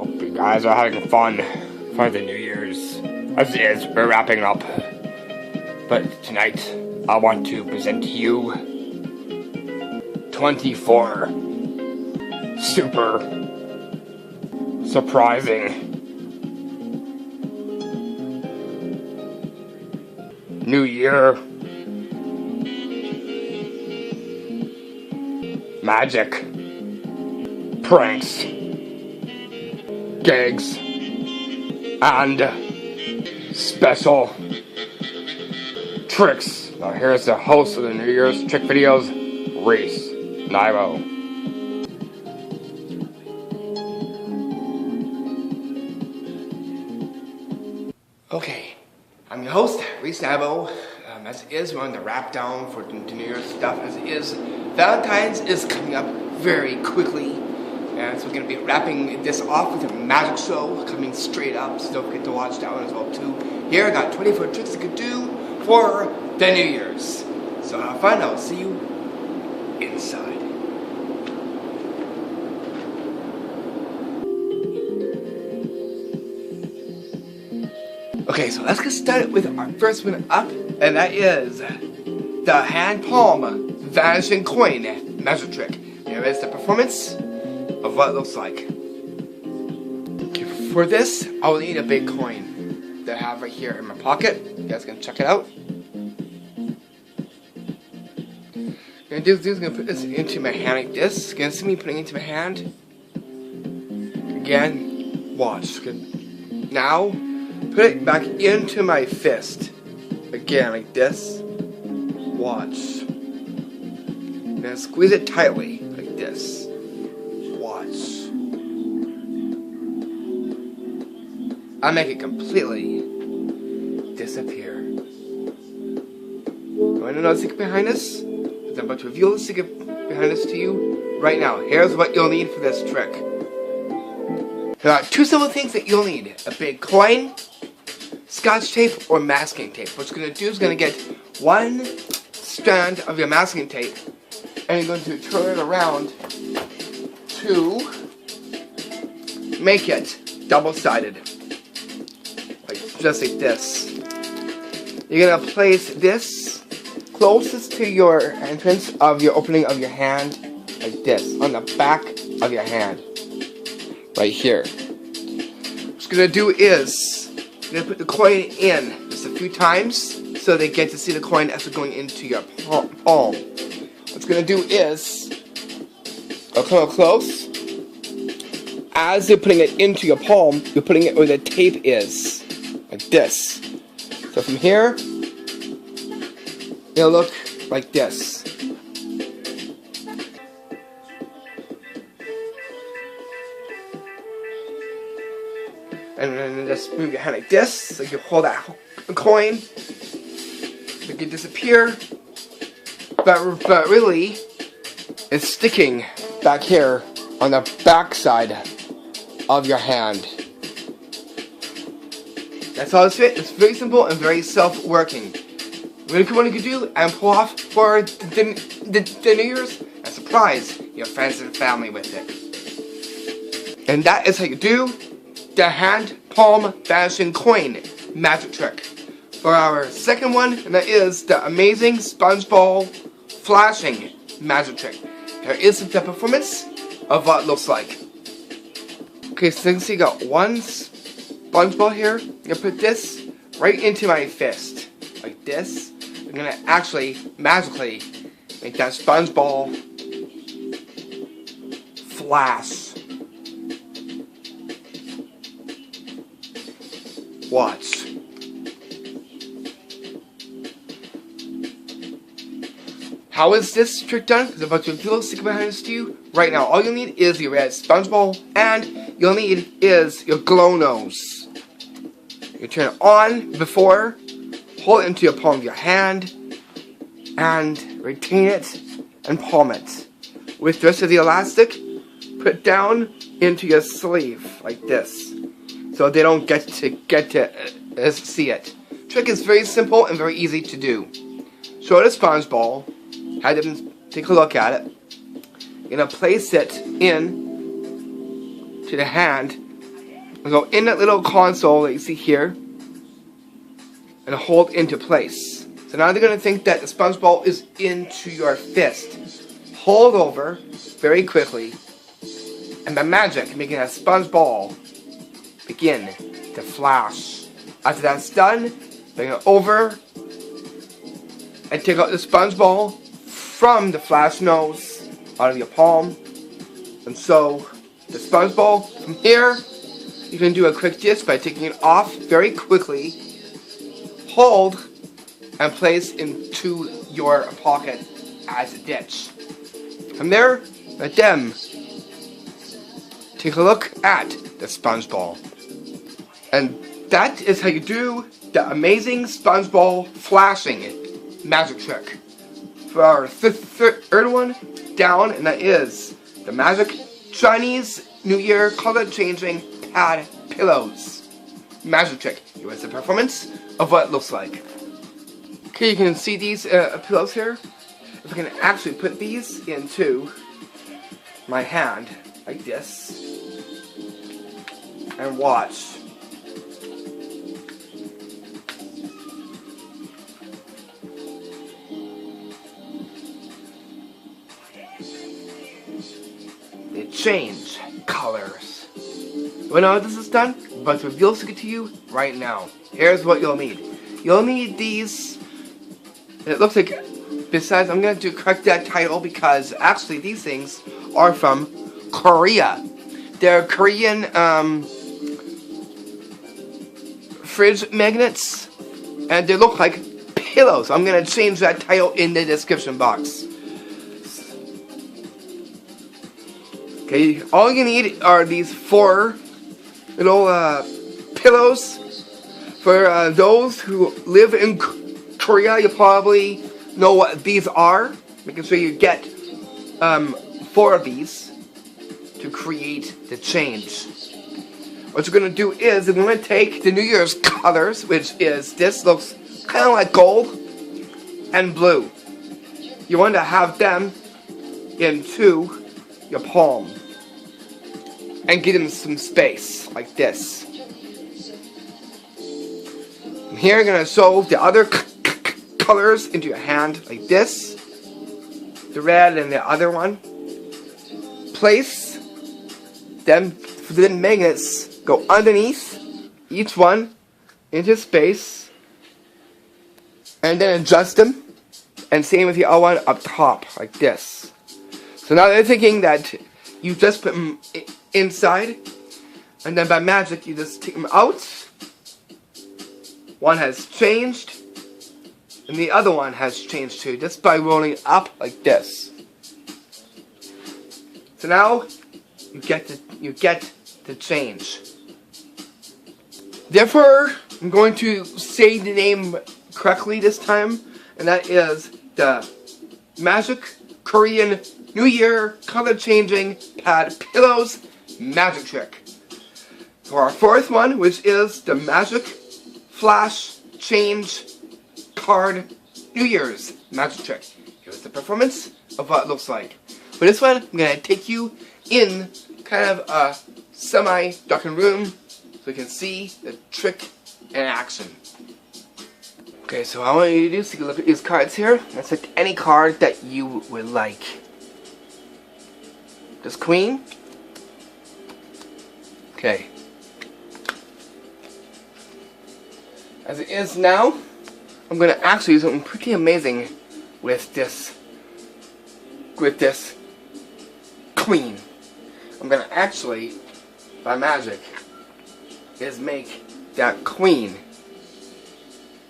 Hope you guys are having fun for the New Year's. As it is, we're wrapping up. But tonight, I want to present to you 24 super surprising New Year magic pranks, gags, and special tricks. Now here's the host of the New Year's trick videos, Reese Nivo. Okay, I'm your host, Reese Nivo. As it is, we're on the wrap down for the New Year's stuff. As it is, Valentine's is coming up very quickly, and so we're going to be wrapping this off with a magic show coming straight up, so don't forget to watch that one as well too. Here I got 24 tricks you could do for the New Year's. So have fun, I'll see you inside. Okay, so let's get started with our first one up, and that is the hand palm vanishing coin magic trick. Here is the performance of what it looks like. Okay, for this, I will need a big coin that I have right here in my pocket. You guys can check it out. I'm gonna put this into my hand like this. You're gonna see me putting it into my hand. Again, watch. Now, put it back into my fist. Again, like this. Watch. Now squeeze it tightly, like this. Watch. I'll make it completely disappear. You want to know the secret behind this? Because I'm about to reveal the secret behind this to you right now. Here's what you'll need for this trick. There are two simple things that you'll need. A big coin, Scotch tape, or masking tape. What you're going to do is going to get one strand of your masking tape, and you're going to turn it around to make it double-sided. Just like this. You're going to place this closest to your entrance of your opening of your hand, like this, on the back of your hand. Right here. What you're going to do is, you're going to put the coin in just a few times so they get to see the coin as it's going into your palm. What you're going to do is, I'll come up close. As you're putting it into your palm, you're putting it where the tape is. Like this. So from here, it'll look like this. And then just move your hand like this, so you hold that coin, make it disappear, but really, it's sticking back here on the back side of your hand. That's all it's It's very simple and very self-working. Really cool one you can do and pull off for the New Year's and surprise your friends and family with it. And that is how you do the hand palm vanishing coin magic trick. For our second one, and that is the amazing sponge ball flashing magic trick. Here is the performance of what it looks like. Okay, so you can see you got one sponge ball here. I'm gonna put this right into my fist, like this. I'm gonna actually magically make that sponge ball flash. Watch. How is this trick done? Because I'm about to reveal the secret behind this to you right now. All you'll need is your red sponge ball, and you'll need is your glow nose. You turn it on before, hold it into your palm of your hand, and retain it and palm it. With the rest of the elastic, put it down into your sleeve like this, so they don't get to see it. Trick is very simple and very easy to do. Show the sponge ball. Have them take a look at it. You're gonna place it in to the hand and go in that little console that you see here and hold into place. So now they're going to think that the sponge ball is into your fist. Hold over very quickly, and by magic, making that sponge ball begin to flash. After that's done, bring it over and take out the sponge ball from the flash nose out of your palm. And so the sponge ball from here, you can do a quick disc by taking it off very quickly, hold, and place into your pocket as a ditch. From there, let them take a look at the sponge ball. And that is how you do the amazing sponge ball flashing magic trick. For our third one down, and that is the magic Chinese New Year color changing pad pillows. Magic trick. Here is the performance of what it looks like. Okay, you can see these pillows here. If I can actually put these into my hand like this and watch. They change colors. You wanna know how this is done? I'm about to reveal something to you right now. Here's what you'll need. You'll need these. It looks like, besides, I'm going to correct that title because actually these things are from Korea. They're Korean fridge magnets, and they look like pillows. I'm going to change that title in the description box. Okay, all you need are these 4 little pillows. For those who live in Korea, you probably know what these are. Making sure you get 4 of these to create the change. What you're going to do is you're going to take the New Year's colors, which is, this looks kind of like gold and blue. You want to have them into your palm and give them some space like this. And here you're going to show the other colors into your hand like this. The red and the other one. Place them, the magnets go underneath each one into space, and then adjust them, and same with the other one up top like this. So now they're thinking that you just put them inside, and then by magic you just take them out. One has changed, and the other one has changed too, just by rolling up like this. So now you get the change. Therefore, I'm going to say the name correctly this time, and that is the Magic Korean New Year color changing pad pillows magic trick. For our 4th one, which is the Magic Flash Change Card New Year's magic trick. Here's the performance of what it looks like. For this one, I'm going to take you in kind of a semi-darkened room so you can see the trick in action. Okay, so what I want you to do is take a look at these cards here and select any card that you would like. This Queen. Okay. As it is now, I'm going to actually do something pretty amazing with this Queen. I'm going to actually, by magic, is make that Queen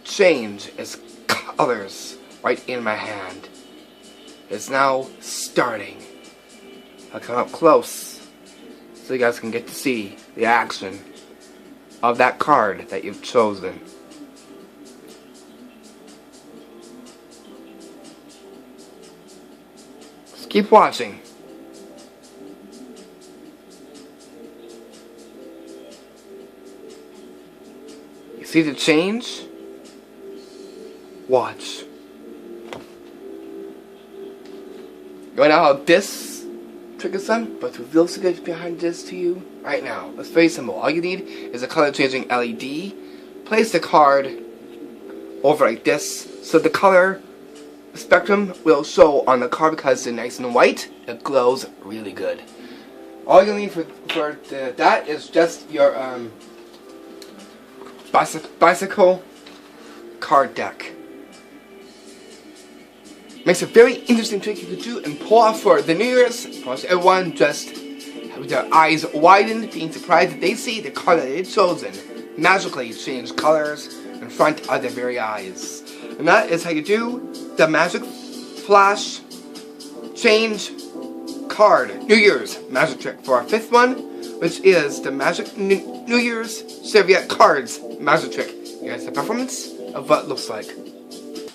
change its colors right in my hand. It's now starting. I'll come up close so you guys can get to see the action of that card that you've chosen. Just keep watching. You see the change? Watch. You know how this trick is done, but to reveal secrets behind this to you right now. It's very simple. All you need is a color changing LED. Place the card over like this, so the color spectrum will show on the card because it's nice and white. It glows really good. All you need for that is just your bicycle card deck. Makes a very interesting trick you could do and pull off for the New Year's. Of course, everyone just with their eyes widened, being surprised that they see the card that they've chosen magically change colors in front of their very eyes. And that is how you do the magic flash change card New Year's magic trick for our 5th one, which is the magic New Year's Servette cards magic trick. Here's the performance of what it looks like.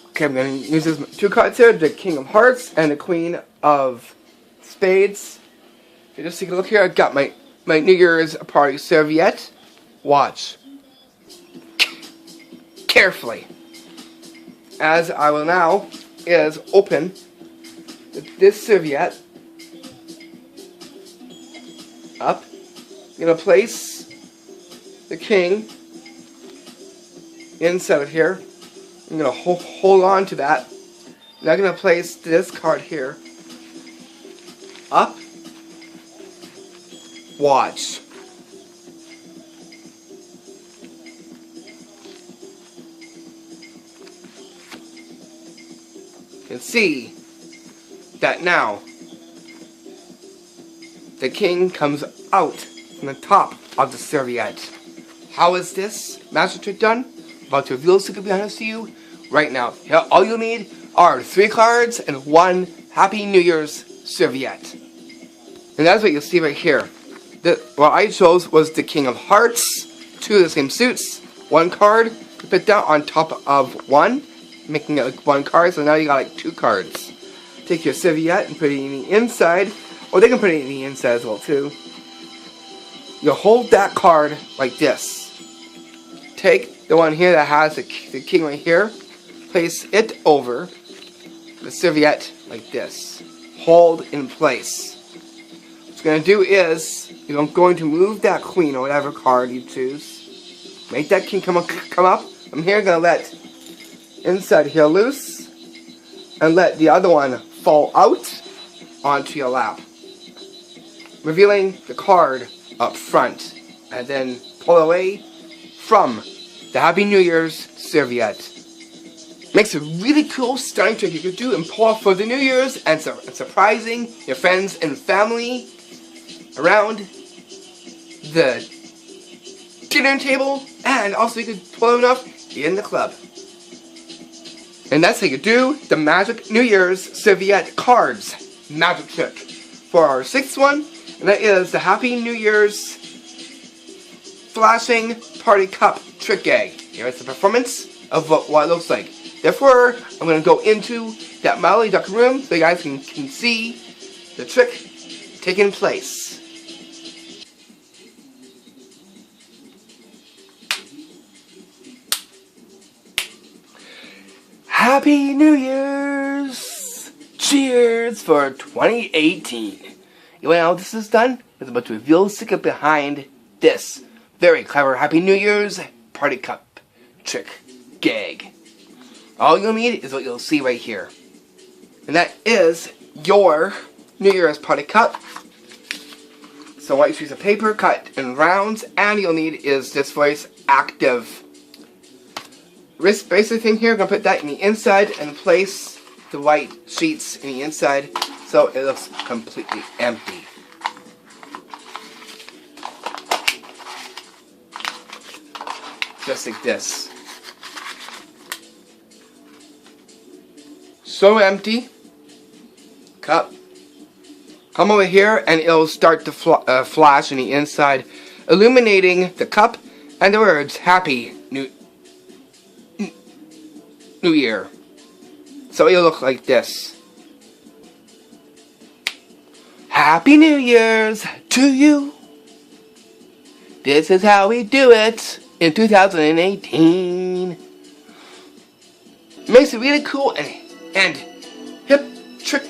Okay, I'm going to use these 2 cards here, the King of Hearts and the Queen of Spades. Okay, just take a look here. I've got my New Year's party serviette. Watch carefully, as I will now is open this serviette up. I'm going to place the king inside of here. I'm going to hold on to that. Now I'm going to place this card here up. Watch. You can see that now the king comes out from the top of the serviette. How is this magic trick done? I'm about to reveal the secret behind this to you right now. Here, all you'll need are 3 cards and 1 Happy New Year's serviette. And that's what you'll see right here. What I chose was the King of Hearts, 2 of the same suits, 1 card, you put that on top of 1, making it like 1 card, so now you got like 2 cards. Take your serviette and put it in the inside, or they can put it in the inside as well too. You'll hold that card like this. Take the one here that has the king right here, place it over the serviette like this. Hold in place. What you're going to do is, you're going to move that queen or whatever card you choose. Make that king come up. I'm here going to let inside here loose and let the other one fall out onto your lap, revealing the card up front, and then pull away from the Happy New Year's serviette. Makes a really cool stunning trick you could do and pull off for the New Year's and surprising your friends and family around the dinner table, and also you could pull it off in the club. And that's how you do the Magic New Year's Serviette Cards magic trick for our 6th one, and that is the Happy New Year's Flashing Party Cup Trick Gag. Here is the performance of what it looks like. Therefore, I'm going to go into that Molly Duck room so you guys can see the trick taking place. Happy New Year's! Cheers for 2018! You know how this is done? It's about to reveal the secret behind this very clever Happy New Year's Party Cup trick gag. All you'll need is what you'll see right here. And that is your New Year's Party Cup. So white piece of paper cut in rounds, and you'll need is this voice active wrist bracelet thing here. I'm going to put that in the inside and place the white sheets in the inside so it looks completely empty. Just like this. So empty. Cup. Come over here and it'll start to flash in the inside, illuminating the cup and the words Happy New Year. So it'll look like this. Happy New Year's to you. This is how we do it in 2018. Makes it really cool and hip trick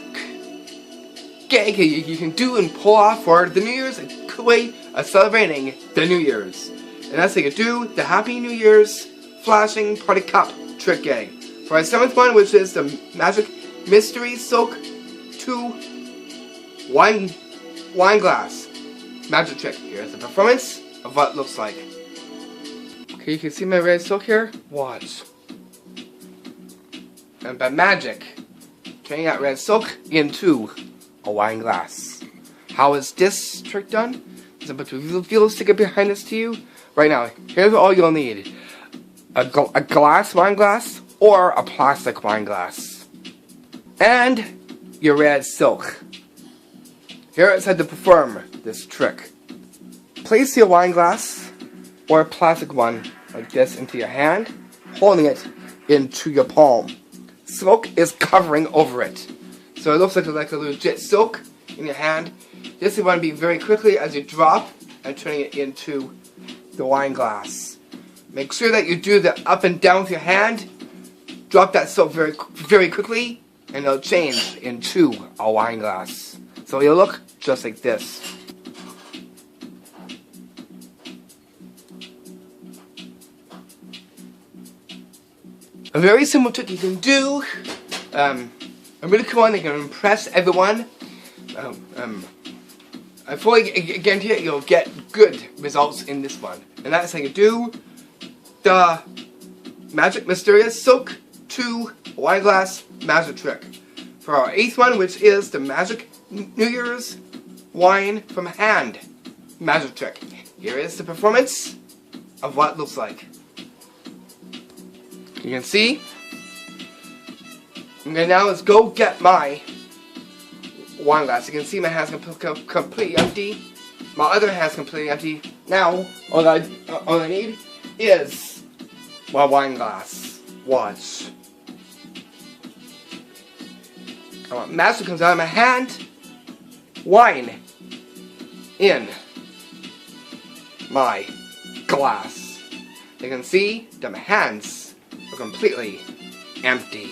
gag you can do and pull off for the New Year's, a good way of celebrating the New Year's. And that's how you do the Happy New Year's Flashing Party Cup trick gag. For our 7th one, which is the Magic Mystery Soak 2 Wine Glass Magic Trick. Here's the performance of what it looks like. Okay, you can see my red silk here. Watch. And by magic, turning that red silk into a wine glass. How is this trick done? I'm about to reveal a secret behind this to you. Right now, here's all you'll need. A glass wine glass or a plastic wine glass. And your red silk. Here it's how to perform this trick. Place your wine glass or a plastic one like this into your hand, holding it into your palm. Silk is covering over it. So it looks like a legit silk in your hand. This you want to be very quickly as you drop and turning it into the wine glass. Make sure that you do the up and down with your hand. Drop that silk very quickly and it'll change into a wine glass. So it'll look just like this. A very simple trick you can do. A really cool one that can impress everyone. I fully guarantee it, you'll get good results in this one. And that's how you do the Magic Mysterious Soak 2 Wine Glass Magic Trick. For our 8th one, which is the Magic New Year's Wine from Hand Magic Trick. Here is the performance of what it looks like. You can see. Okay, now let's go get my wine glass. You can see my hand's completely empty. My other hand's completely empty. Now, all I need is my wine glass. Watch. Magic comes out of my hand. Wine in my glass. You can see that my hands are completely empty.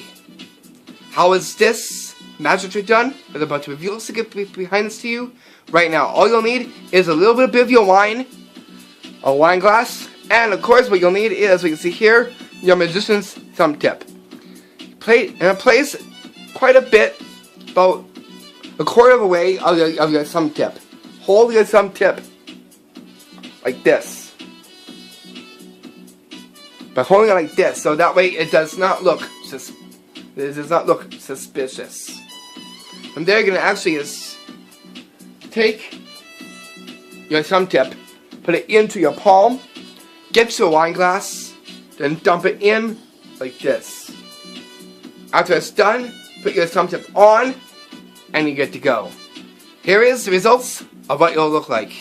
How is this magic trick done? I'm about to reveal the secret behind this to you. Right now, all you'll need is a little bit of your wine, a wine glass, and of course what you'll need is, what you can see here, your magician's thumb tip. Place quite a bit, about a quarter of a way of your thumb tip. Hold your thumb tip like this. By holding it like this, so that way it does not look suspicious. From there, you're gonna actually just take your thumb tip, put it into your palm, get your wine glass, then dump it in like this. After it's done, put your thumb tip on, and you're good to go. Here is the results of what it'll look like.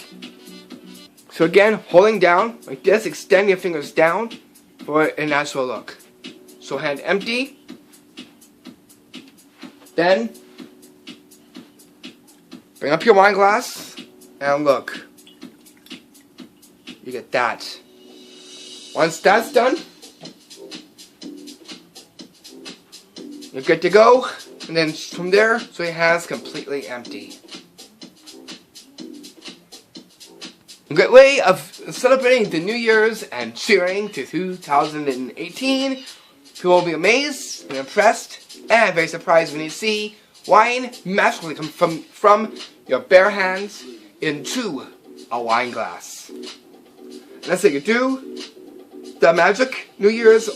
So again, holding down like this, extend your fingers down for a natural look. So hand empty. Then bring up your wine glass and look. You get that. Once that's done, you're good to go. And then from there, so your hand's completely empty. A great way of celebrating the New Year's and cheering to 2018. People will be amazed and impressed and very surprised when you see wine magically come from your bare hands into a wine glass. And that's how you do the Magic New Year's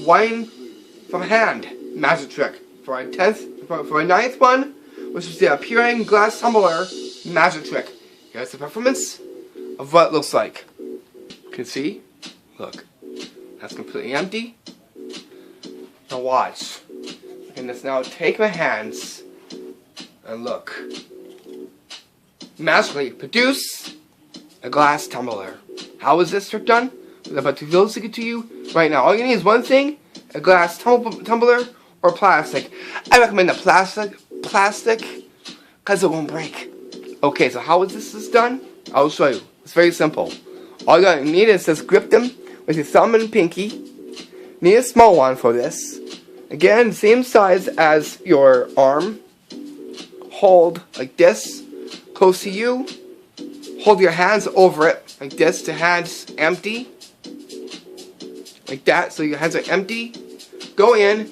Wine from Hand magic trick. For our 9th one, which is the appearing glass tumbler magic trick. Here's the performance of what it looks like. You can see, look, that's completely empty. Now watch. I can just now take my hands and look. Magically produce a glass tumbler. How is this trick done? I'm about to reveal it to you right now. All you need is one thing, a glass tumbler or plastic. I recommend the plastic because it won't break. Okay, so how is this done? I'll show you. It's very simple. All you need is just grip them with your thumb and pinky. Need a small one for this. Again, same size as your arm. hold like this, close to you. Hold your hands over it like this, the hands empty. Like that, so your hands are empty. Go in,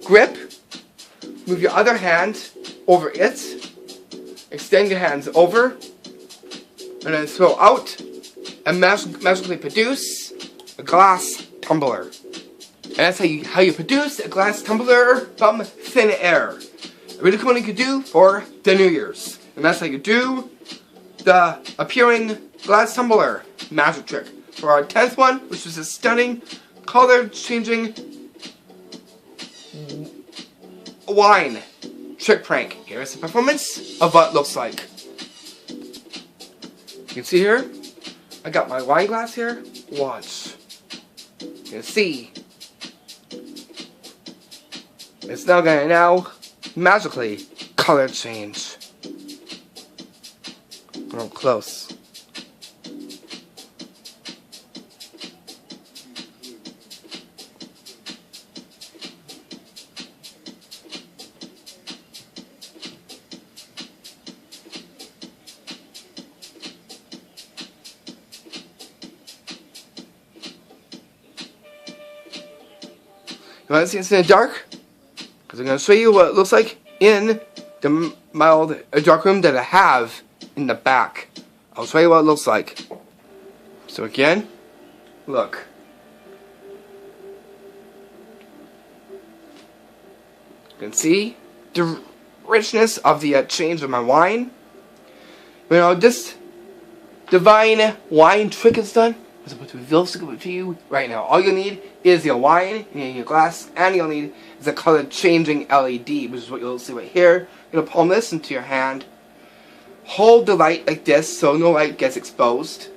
grip, move your other hand over it. Extend your hands over. And then throw out and magically produce a glass tumbler. And that's how you produce a glass tumbler from thin air. A really cool thing you can do for the New Year's. And that's how you do the appearing glass tumbler magic trick. For our 10th one, which is a stunning color changing wine trick prank. Here's the performance of what it looks like. You can see here, I got my wine glass here. Watch. You can see. It's now gonna magically color change. Real close. You want to see this in the dark? Because I'm going to show you what it looks like in the mild dark room that I have in the back. I'll show you what it looks like. So again, look. You can see the richness of the change of my wine. You know, this divine wine trick is done. I'm supposed to reveal it to you right now. All you need is your wine, you need your glass, and you'll need is a color changing LED, which is what you'll see right here. You're gonna palm this into your hand. Hold the light like this so no light gets exposed.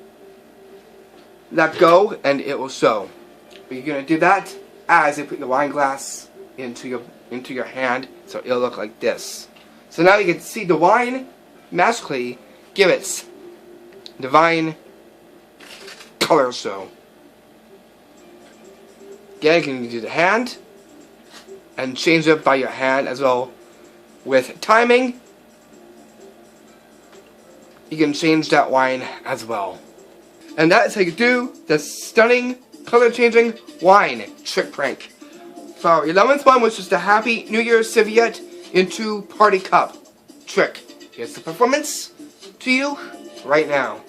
Let go and it will show. But you're gonna do that as you put the wine glass into your hand, so it'll look like this. So now you can see the wine magically give its divine color show. Again, you can do the hand and change it by your hand as well. With timing, you can change that wine as well. And that is how you do the stunning color changing wine trick prank. For our 11th one, which is the Happy New Year Serviette into Party Cup trick. Here's the performance to you right now.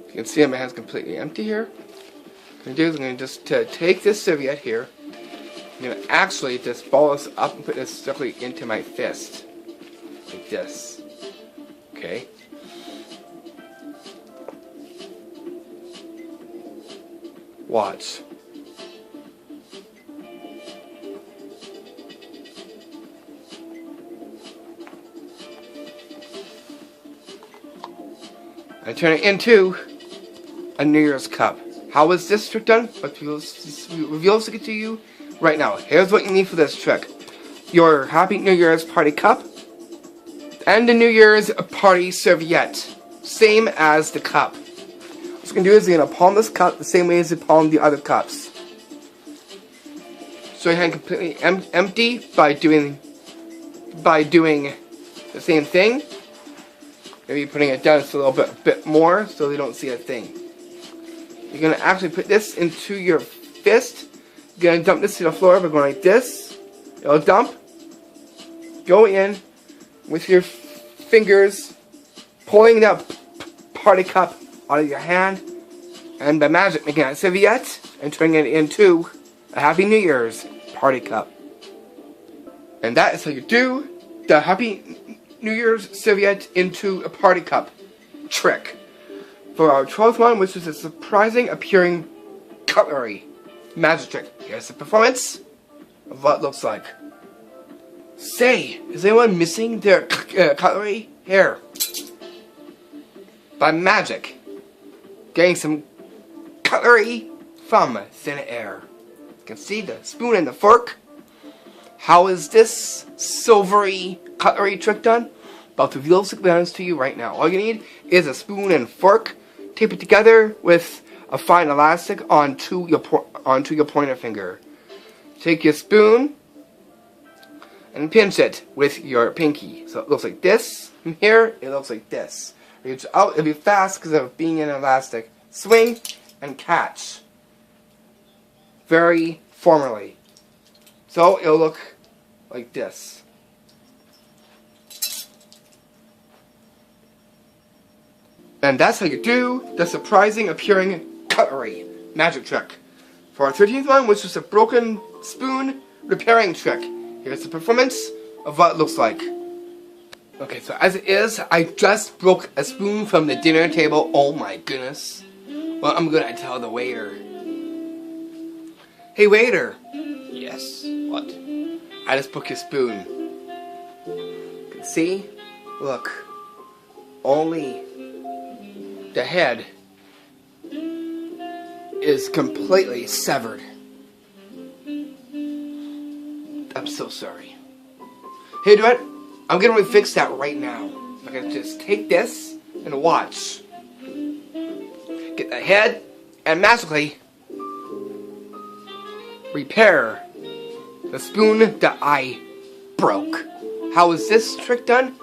You can see my hand's completely empty here. What I'm going to do is I'm going to just take this serviette here. I'm going to actually just ball this up and put this directly into my fist. Like this. Okay. Watch. I turn it into a New Year's cup. How is this trick done? But we'll reveal it to you right now. Here's what you need for this trick. Your Happy New Year's party cup and the New Year's party serviette. Same as the cup. What you're going to do is you're going to palm this cup the same way as you palm the other cups. So your hand completely empty by doing the same thing. Maybe putting it down just a little bit more so they don't see a thing. You're going to actually put this into your fist. You're going to dump this to the floor by going like this. It'll dump. Go in with your fingers, pulling that party cup out of your hand. And by magic, making a serviette and turning it into a Happy New Year's party cup. And that is how you do the Happy New Year's serviette into a party cup trick. For our 12th one, which is a surprising appearing cutlery magic trick. Here's the performance of what it looks like. Say, is anyone missing their cutlery? Here. By magic, getting some cutlery from thin air. You can see the spoon and the fork. How is this silvery cutlery trick done? About to reveal the to you right now. All you need is a spoon and fork. Tape it together with a fine elastic onto your pointer finger. Take your spoon and pinch it with your pinky. So it looks like this. From here, it looks like this. Reach out, it'll be fast because of being in elastic. Swing and catch. Very formally. So it'll look like this. And that's how you do the surprising appearing cutlery magic trick. For our 13th one, which is a broken spoon repairing trick. Here's the performance of what it looks like. Okay, so as it is, I just broke a spoon from the dinner table. Oh my goodness. Well, I'm gonna tell the waiter. Hey waiter. Yes, what? I just broke your spoon. You can see? Look. Only the head is completely severed. I'm so sorry. Hey, Duet, I'm gonna fix that right now. I'm gonna just take this and watch. Get the head and magically repair the spoon that I broke. How is this trick done?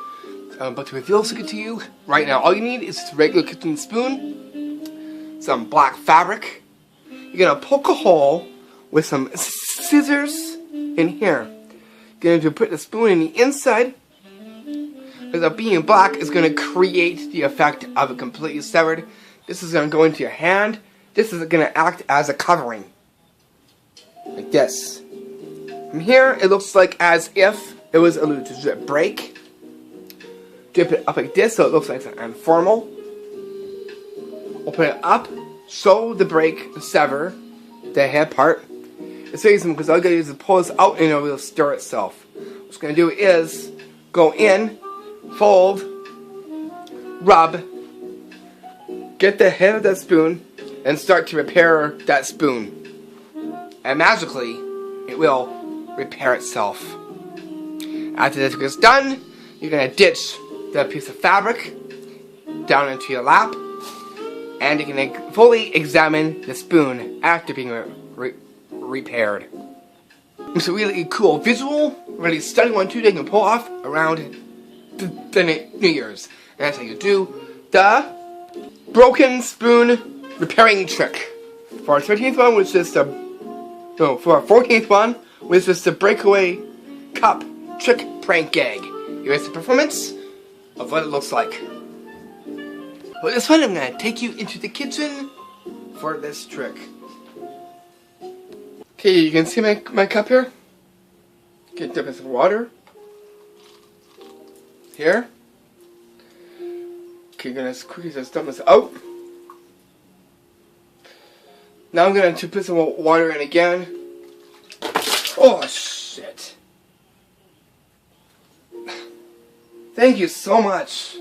I'm about to reveal something to you right now. All you need is a regular kitchen spoon, some black fabric. You're gonna poke a hole with some scissors in here. You're going to put the spoon in the inside. Because the being black is going to create the effect of it completely severed. This is going to go into your hand. This is going to act as a covering. Like this. From here, it looks like as if it was a legit break. Dip it up like this so it looks like it's informal. Open it up. Show the break, sever the head part. It's very simple because all you gotta do is pull this out and it will stir itself. What it's gonna do is go in, fold, rub, get the head of that spoon, and start to repair that spoon. And magically, it will repair itself. After this gets done, you're gonna ditch that piece of fabric down into your lap, and you can fully examine the spoon after being repaired. It's a really cool visual, really stunning one too that you can pull off around the New Year's. And that's how you do the broken spoon repairing trick. For our 13th one, which is for our 14th one, which is the Breakaway Cup trick prank gag. Here's the performance of what it looks like. For this one, I'm going to take you into the kitchen for this trick. Okay, you can see my cup here. Get dip in some water. Here. Okay, you're going to quickly just dump this out. Now I'm going to put some water in again. Oh, shit. Thank you so much.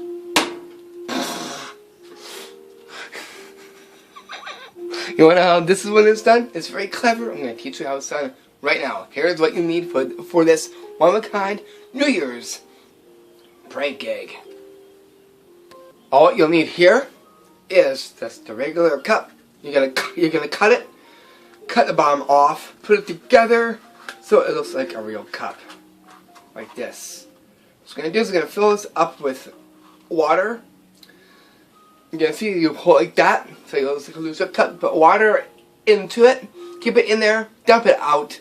You wanna know how this is when it's done? It's very clever. I'm gonna teach you how it's done right now. Here's what you need for this one-of-a-kind New Year's prank gag. All you'll need here is just the regular cup. You're gonna cut it, cut the bottom off, put it together so it looks like a real cup, like this. What I'm gonna do is I'm gonna fill this up with water. You're gonna see you hold like that, so you looks like a loose cup. Put water into it, keep it in there, dump it out,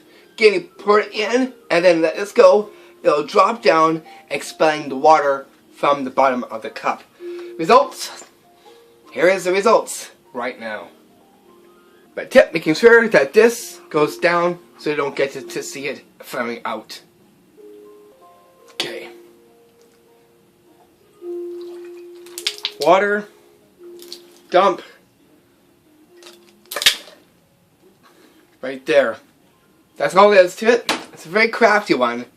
pour it in, and then let this go. It'll drop down, expelling the water from the bottom of the cup. Results. Here is the results right now. But tip, making sure that this goes down so you don't get to see it flowing out. Okay. Water. Dump. Right there. That's all there is to it. It's a very crafty one.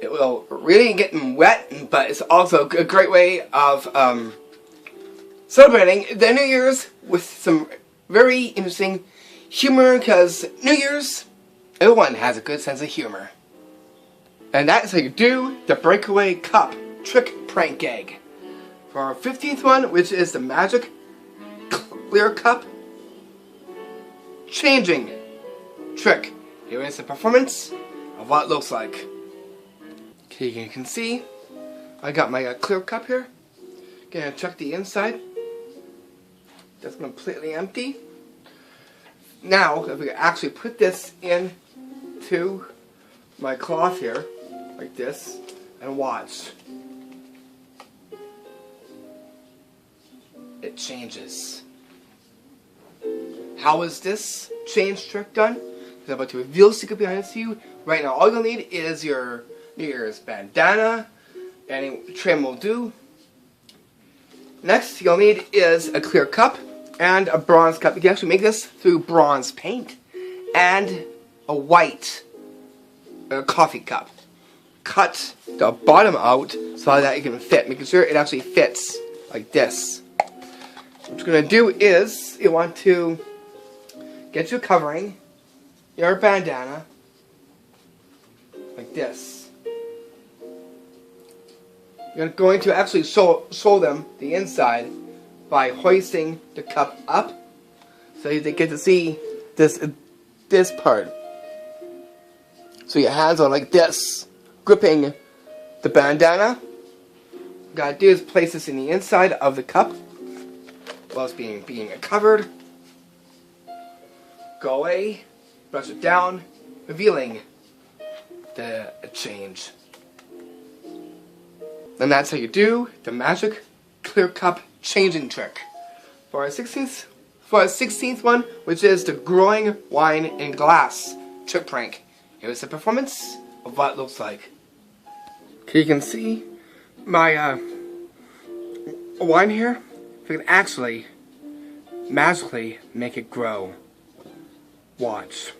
It will really get them wet, but it's also a great way of celebrating the New Year's with some very interesting humor, because New Year's, everyone has a good sense of humor. And that's how you do the Breakaway Cup trick prank gag. For our 15th one, which is the magic clear cup changing trick. Here is the performance of what it looks like. Here you can see, I got my clear cup here. Gonna check the inside. That's completely empty. Now, if we actually put this into my cloth here, like this, and watch. It changes. How is this change trick done? I'm about to reveal the secret behind it to you. Right now, all you'll need is your New Year's bandana. Any trim will do. Next, you'll need is a clear cup and a bronze cup. You can actually make this through bronze paint. And a white coffee cup. Cut the bottom out so that it can fit, making sure it actually fits like this. What you're going to do is, you want to get your covering, your bandana, like this. You're going to actually show them the inside by hoisting the cup up, so they get to see this part. So your hands are like this, gripping the bandana. What you gotta do is place this in the inside of the cup while it's being covered. Go away, brush it down, revealing the change. And that's how you do the magic clear cup changing trick. For our 16th one, which is the growing wine in glass trick prank. Here's the performance of what it looks like. Okay, you can see my wine here. We can actually magically make it grow. Watch.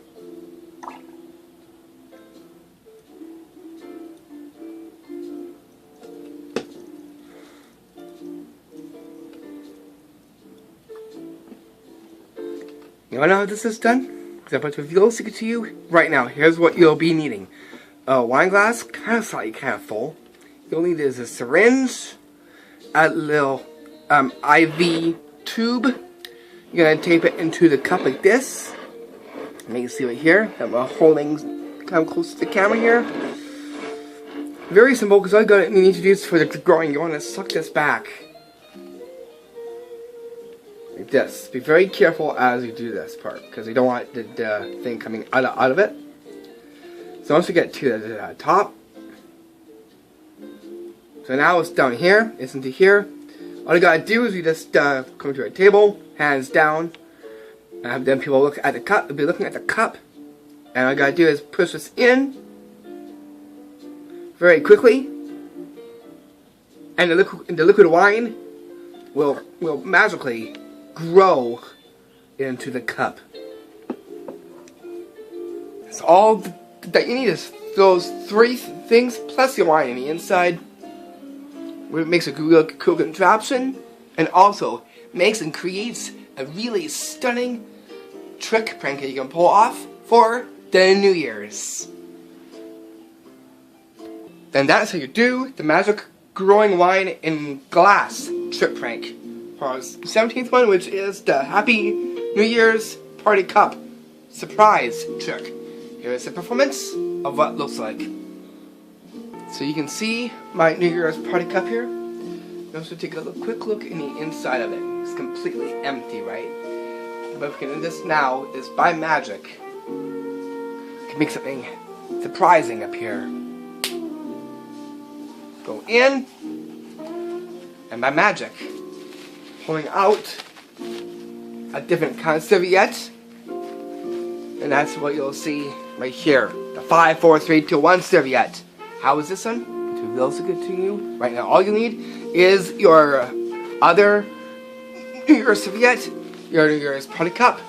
You wanna know how this is done? Because I'm about to reveal a secret to you right now. Here's what you'll be needing. A wine glass, kind of full. You'll need is a syringe, a little IV tube. You're gonna tape it into the cup like this. And you can see right here that I'm holding kind of close to the camera here. Very simple, because all you need to do is for the growing, you want to suck this back. Like this. Be very careful as you do this part, because you don't want the thing coming out of it. So once we get to the top, so now it's down here, it's into here. All you gotta do is you just come to a table, hands down, and then people look at the cup. They'll be looking at the cup, and all you gotta do is push this in very quickly, and the liquid wine will magically grow into the cup. So all that you need is those three things plus your wine on the inside. It makes a real cool contraption, and also makes and creates a really stunning trick prank that you can pull off for the New Year's. Then that's how you do the magic growing wine in glass trick prank. For our 17th one, which is the Happy New Year's Party Cup surprise trick. Here is the performance of what it looks like. So you can see my New Year's Party Cup here. You also take a quick look in the inside of it. It's completely empty, right? But we can do this now is by magic. We can make something surprising up here. Go in, and by magic, pulling out a different kind of serviette. And that's what you'll see right here. The 5, 4, 3, 2, 1 serviette. How is this one? To reveal secret to you right now, all you need is your other New Year's serviette, your New Year's Party Cup,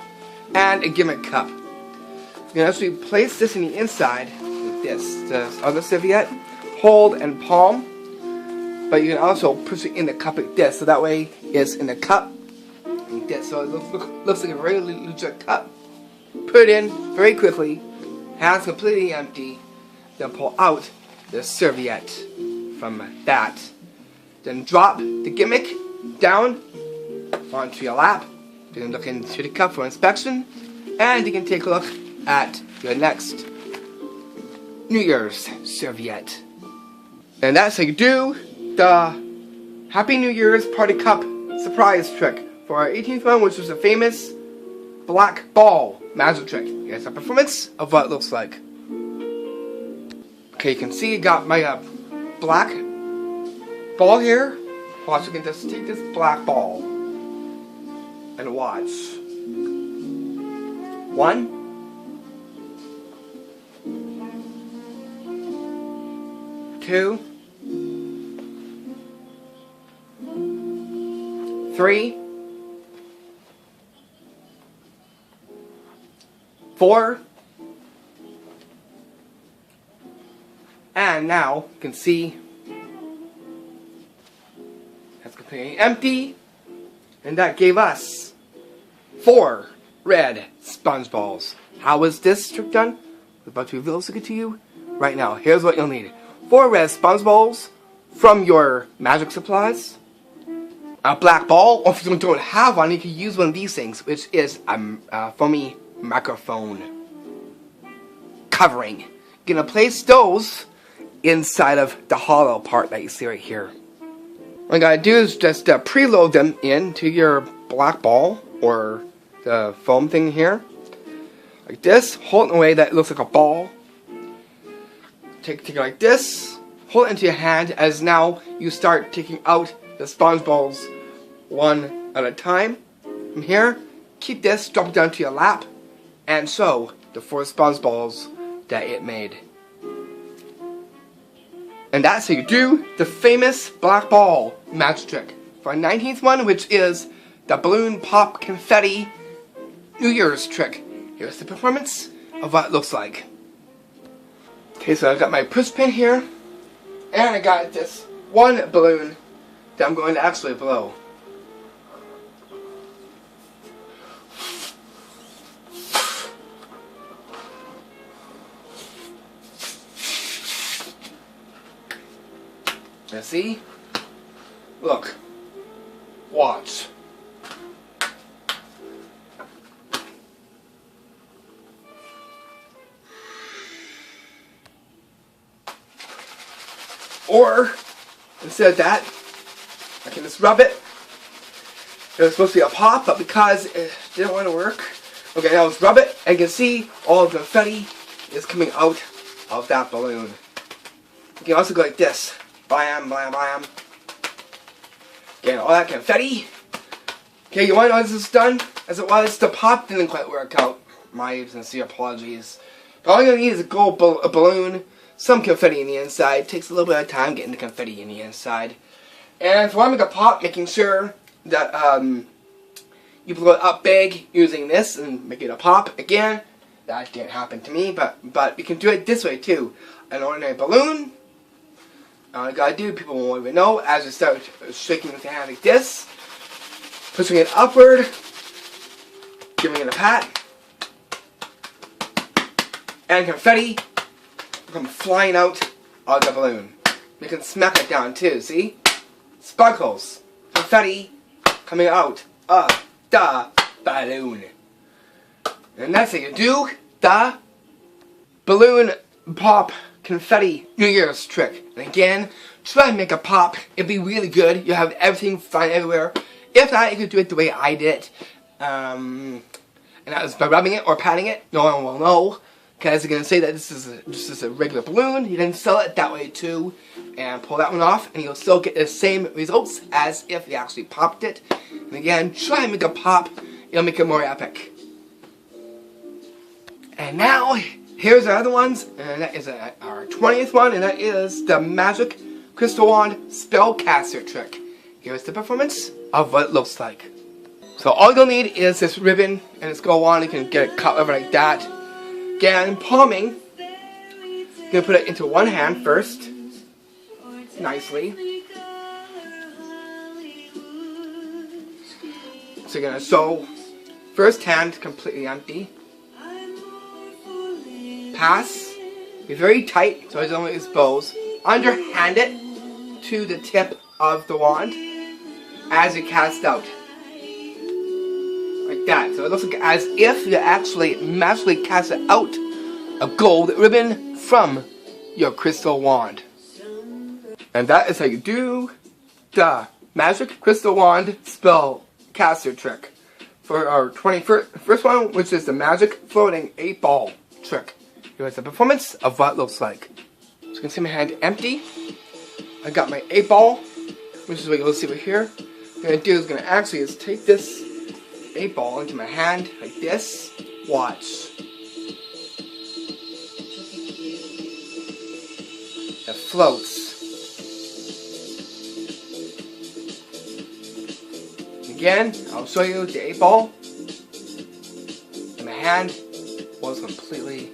and a gimmick cup. You can actually place this in the inside like this other serviette, hold and palm, but you can also push it in the cup like this, so that way it's in the cup like this. So it looks like a very legit cup. Put it in very quickly, hands completely empty, then pull out the serviette from that. Then drop the gimmick down onto your lap. You can look into the cup for inspection, and you can take a look at your next New Year's serviette. And that's how you do the Happy New Year's Party Cup surprise trick for our 18th one, which was a famous black ball magic trick. Here's a performance of what it looks like. Okay, you can see I got my black ball here. Watch, you can just take this black ball and watch. 1, 2, 3, 4, and now you can see that's completely empty, and that gave us 4 red sponge balls. How was this trick done? I'm about to reveal it to you right now. Here's what you'll need: 4 red sponge balls from your magic supplies, a black ball, or if you don't have one, you can use one of these things, which is a foamy microphone covering. You're gonna place those inside of the hollow part that you see right here. What you gotta do is just preload them into your black ball or the foam thing here, like this. Hold it in a way that it looks like a ball. Take it like this. Hold it into your hand as now you start taking out the sponge balls one at a time. From here, keep this, drop it down to your lap, and show the 4 sponge balls that it made. And that's how you do the famous black ball magic trick for our 19th one, which is the balloon pop confetti New Year's trick. Here's the performance of what it looks like. Okay, so I've got my push pin here, and I got this one balloon that I'm going to actually blow. Now see? Look. Watch. Or, instead of that, I can just rub it. It was supposed to be a pop, but because it didn't want to work, okay, now let's rub it, and you can see all the confetti is coming out of that balloon. You can also go like this. Blam, blam, blam. Getting all that confetti. Okay, you want to know how this is done? As it was, the pop didn't quite work out. My sincere apologies. But all you're going to need is a gold balloon, some confetti in the inside. It takes a little bit of time getting the confetti in the inside. And if you want to make a pop, making sure that you blow it up big using this and make it a pop. Again, that didn't happen to me, but you can do it this way too. An ordinary balloon. All you gotta do, people won't even know, as you start shaking with your hand like this, pushing it upward, giving it a pat, and confetti come flying out of the balloon. You can smack it down too, see? Sparkles, confetti coming out of the balloon. And that's how you do the balloon pop confetti New Year's trick. And again, try and make a pop. It'd be really good. You have everything flying everywhere. If not, you could do it the way I did it. And that was by rubbing it or patting it. No one will know, because they're going to say that this is a regular balloon. You can sell it that way too. And pull that one off, and you'll still get the same results as if you actually popped it. And again, try and make a pop. It'll make it more epic. And now, here's our other ones, and that is our 20th one, and that is the Magic Crystal Wand Spellcaster trick. Here's the performance of what it looks like. So all you'll need is this ribbon, and it's go on. You can get it cut over like that. Again, palming. You're going to put it into one hand first, nicely. So you're going to sew first hand completely empty. Pass, be very tight so it doesn't expose. Underhand it to the tip of the wand as you cast out. Like that. So it looks like as if you actually magically cast out a gold ribbon from your crystal wand. And that is how you do the Magic Crystal Wand Spellcaster trick for our 21st one, which is the Magic Floating 8-Ball trick. Here's the performance of what it looks like. So you can see my hand empty. I got my 8-ball, which is what you'll see right here. What I'm going to do is going to actually is take this 8-ball into my hand like this. Watch. It floats. Again, I'll show you the 8-ball. And my hand was completely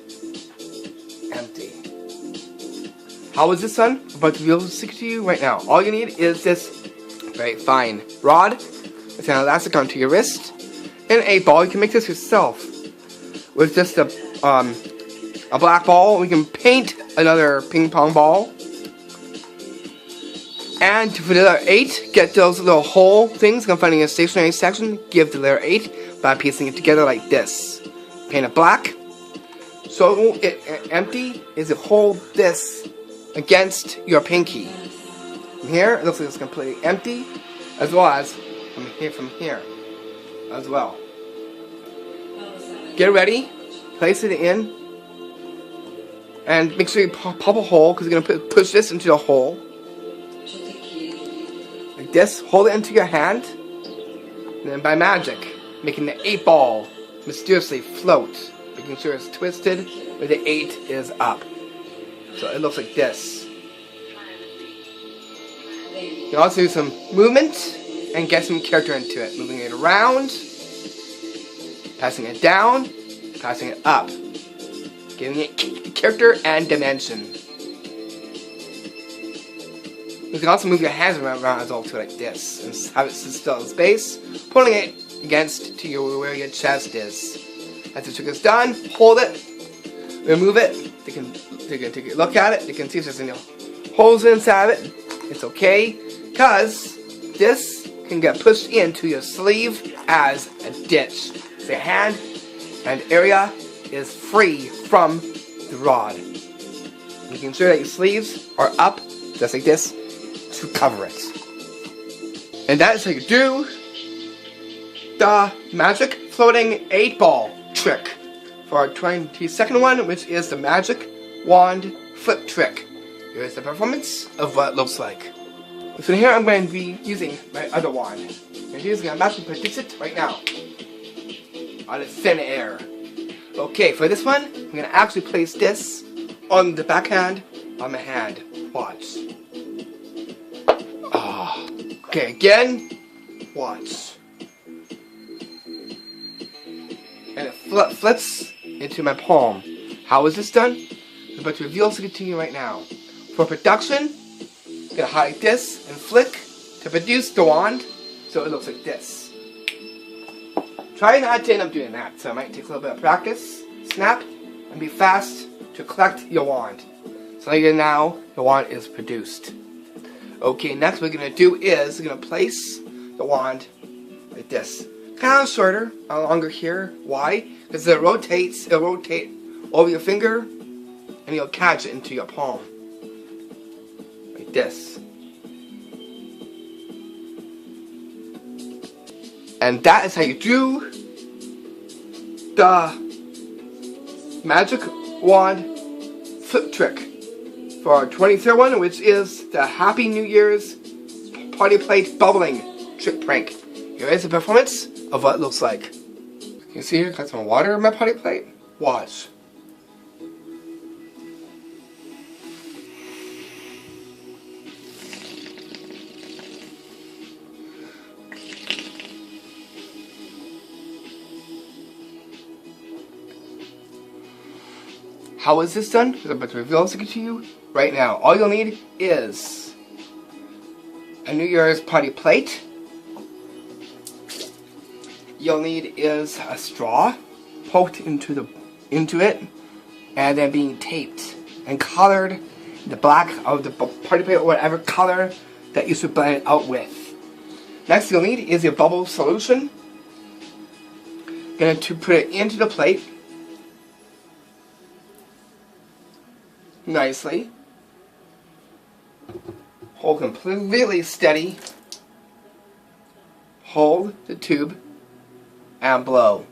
empty. How is this done? I'm about to be able to stick it to you right now. All you need is this very fine rod. It's an elastic onto your wrist. And an 8-ball. You can make this yourself. With just a black ball, we can paint another ping pong ball. And for the letter 8, get those little hole things I'm finding in a stationery section. Give the letter 8 by piecing it together like this. Paint it black. So it empty is to hold this against your pinky. From here, it looks like it's completely empty, as well as from here as well. Get ready, place it in, and make sure you pop a hole, because you're going to push this into the hole. Like this, hold it into your hand, and then by magic, making the 8-ball mysteriously float, making sure it's twisted where the 8 is up. So it looks like this. You can also do some movement and get some character into it. Moving it around, passing it down, passing it up. Giving it character and dimension. You can also move your hands around as well too, like this. And have it sit still in space, pulling it against to where your chest is. As the trick is done, hold it, remove it. They can take a look at it. They can see if there's any holes inside of it. It's okay, because this can get pushed into your sleeve as a ditch. So your hand and area is free from the rod. Making sure that your sleeves are up, just like this, to cover it. And that is how you do the Magic Floating 8-Ball trick for our 22nd one, which is the Magic Wand Flip trick. Here's the performance of what it looks like. So here I'm going to be using my other wand. And here's going to magically produce it right now. Out of thin air. Okay, for this one, I'm going to actually place this on the backhand on my hand. Watch. Okay, again. Watch. And it flips into my palm. How is this done? I'm about to reveal something to you right now. For production, I'm going to hide this and flick to produce the wand so it looks like this. Try not to end up doing that, so it might take a little bit of practice. Snap and be fast to collect your wand. So now the wand is produced. Okay, next what we're going to do is we're going to place the wand like this. Kind of shorter, longer here. Why? Because it'll rotate over your finger and you'll catch it into your palm. Like this. And that is how you do the Magic Wand Flip trick for our 23rd one, which is the Happy New Year's Party Plate Bubbling Trick Prank. Here is the performance of what it looks like. You see here, got some water in my party plate? Watch. How is this done? I'm about to reveal something to you right now. All you'll need is a New Year's party plate. You'll need is a straw poked into it, and then being taped and colored the black of the party plate or whatever color that you should blend it out with. Next you'll need is your bubble solution. Going to put it into the plate nicely. hold completely steady, hold the tube, and blow.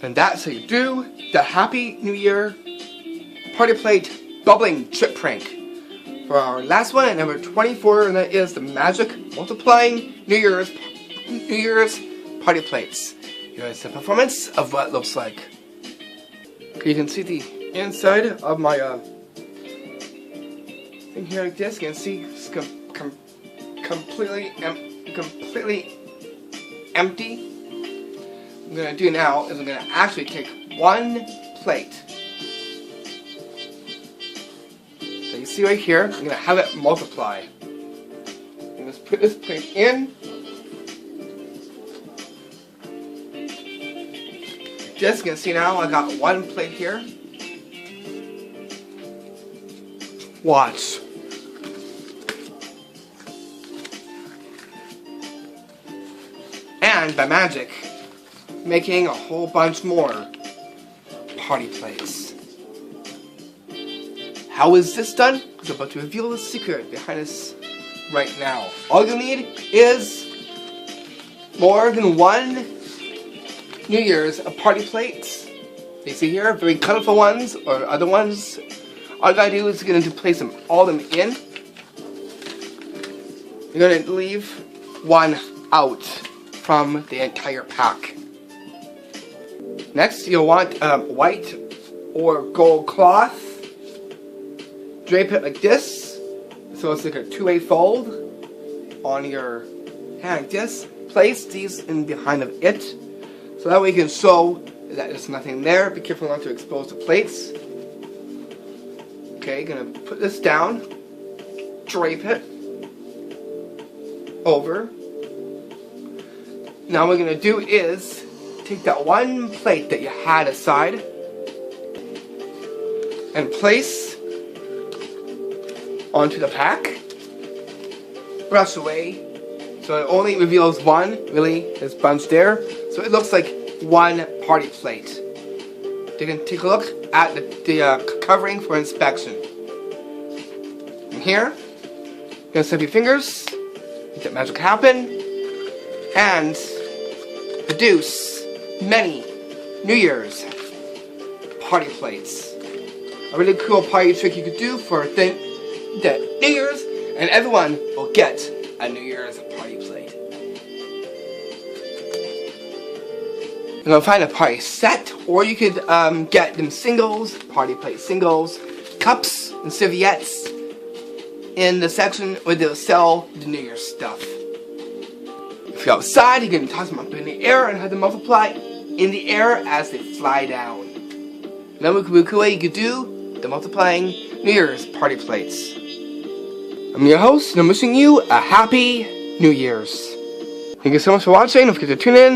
And that's how you do the Happy New Year Party Plate Bubbling Trip Prank. For our last one at number 24, and that is the Magic Multiplying New Year's Party Plates. Here's the performance of what it looks like. Okay, you can see the inside of my thing here like this. You can see it's completely empty. What I'm going to do now is I'm going to actually take one plate. So you see right here, I'm going to have it multiply. I'm going to put this plate in. Just you can see now I got one plate here. Watch. And by magic, making a whole bunch more party plates. How is this done? I'm about to reveal the secret behind this right now. All you need is more than one New Year's party plates. You see here, very colorful ones or other ones. All you gotta do is you're gonna place them all in. You're gonna leave one out from the entire pack. Next, you'll want white or gold cloth. Drape it like this, so it's like a two-way fold on your hand like this. Place these in behind of it, so that way you can show that there's nothing there. Be careful not to expose the plates. Okay, gonna put this down, drape it over. Now what we're gonna do is take that one plate that you had aside and place onto the pack. Brush away so it only reveals one, really, this bunch there. So it looks like one party plate. You can take a look at the covering for inspection. And here, you're gonna snap your fingers, make that magic happen, and produce many New Year's party plates. A really cool party trick you could do for the New Year's, and everyone will get a New Year's party plate. You're gonna find a party set, or you could get them singles, party plate singles, cups and serviettes in the section where they'll sell the New Year's stuff. If you're outside, you can toss them up in the air and have them multiply in the air as they fly down. Another cool way you could do the multiplying New Year's party plates. I'm your host, and I'm wishing you a happy New Year's. Thank you so much for watching. Don't forget to tune in.